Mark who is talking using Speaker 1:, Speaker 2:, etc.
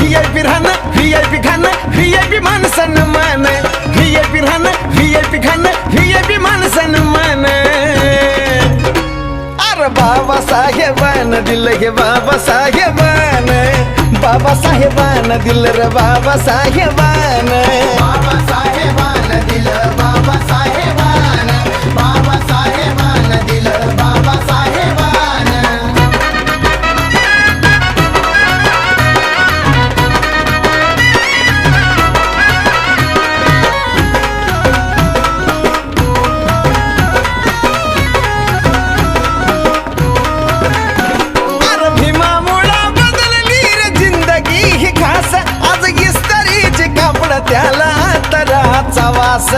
Speaker 1: VIP राहणं VIP खाणं VIP मान सन्मान VIP राहणं VIP खाणं VIP मान सन्मान अरे बाबासाहेबान दिलं गे बाबासाहेबान बाबासाहेबान दिलं रे बाबासाहेबान
Speaker 2: बाबासाहेबान दिलं बाबासाहेबान बाबासाहेबान दिलं बाबासाहेबान
Speaker 1: अरे भीमामुळा बदलली रे जिंदगी ही खास आज इस्त्रीचे कापड त्याला तराचा वास